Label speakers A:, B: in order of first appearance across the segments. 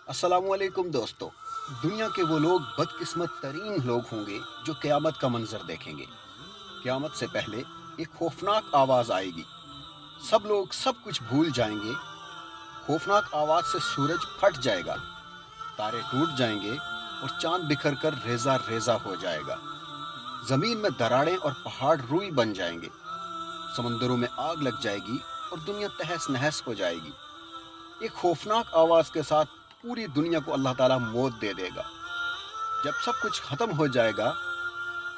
A: अस्सलामुअलैकुम दोस्तों। दुनिया के वो लोग बदकिस्मत तरीन लोग होंगे जो क़यामत का मंजर देखेंगे। क़यामत से पहले एक खौफनाक आवाज़ आएगी। सब लोग सब कुछ भूल जाएंगे। खौफनाक आवाज़ से सूरज फट जाएगा, तारे टूट जाएंगे और चांद बिखर कर रेजा रेजा हो जाएगा। ज़मीन में दरारें और पहाड़ रुई बन जाएंगे। समंदरों में आग लग जाएगी और दुनिया तहस नहस हो जाएगी। एक खौफनाक आवाज़ के साथ पूरी दुनिया को अल्लाह ताला मौत दे देगा। जब सब कुछ ख़त्म हो जाएगा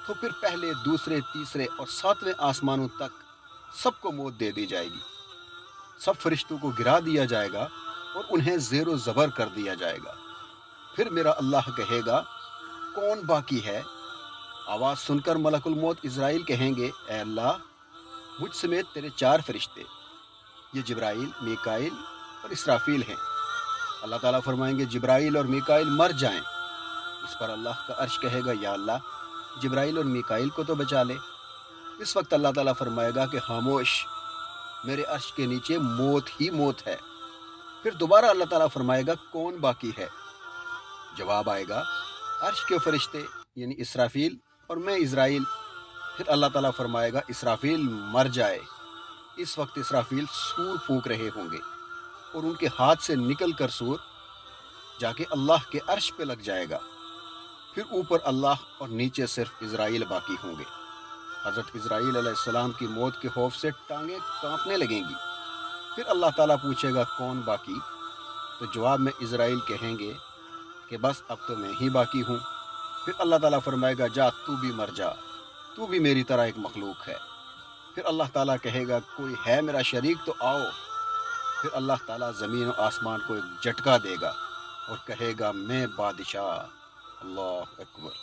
A: तो फिर पहले, दूसरे, तीसरे और सातवें आसमानों तक सबको मौत दे दी जाएगी। सब फरिश्तों को गिरा दिया जाएगा और उन्हें ज़ेरो ज़बर कर दिया जाएगा। फिर मेरा अल्लाह कहेगा, कौन बाकी है? आवाज़ सुनकर मलकुल मौत इज़राइल कहेंगे, ए अल्लाह, मुझ समेत तेरे 4 फरिश्ते, ये जिब्राइल, मीकाईल और इसराफील हैं। अल्लाह ताला फरमाएंगे, जिब्राइल और मीकाईल मर जाएं। इस पर अल्लाह का अर्श कहेगा, या अल्लाह, जिब्राइल और मीकाईल को तो बचा ले। इस वक्त अल्लाह ताला फरमाएगा कि खामोश, मेरे अर्श के नीचे मौत ही मौत है। फिर दोबारा अल्लाह ताला फरमाएगा, कौन बाकी है? जवाब आएगा, अर्श के फरिश्ते यानी इसराफील और मैं इज़राइल। फिर अल्लाह ताला फरमाएगा, इसराफील मर जाए। इस वक्त इसराफील सूर फूंक रहे होंगे और उनके हाथ से निकल कर सूर जाके अल्लाह के अर्श पे लग जाएगा। फिर ऊपर अल्लाह और नीचे सिर्फ इज़राइल बाकी होंगे। हज़रत इज़राइल अलैहिस्सलाम की मौत के खौफ से टांगें कांपने लगेंगी। फिर अल्लाह ताला पूछेगा, कौन बाकी? तो जवाब में इज़राइल कहेंगे कि बस अब तो मैं ही बाकी हूँ। फिर अल्लाह ताला फरमाएगा, जा तू भी मर जा, तू भी मेरी तरह एक मखलूक है। फिर अल्लाह ताला कहेगा, कोई है मेरा शरीक तो आओ। फिर अल्लाह ताला ज़मीन और आसमान को एक झटका देगा और कहेगा, मैं बादशाह। अल्लाह अकबर।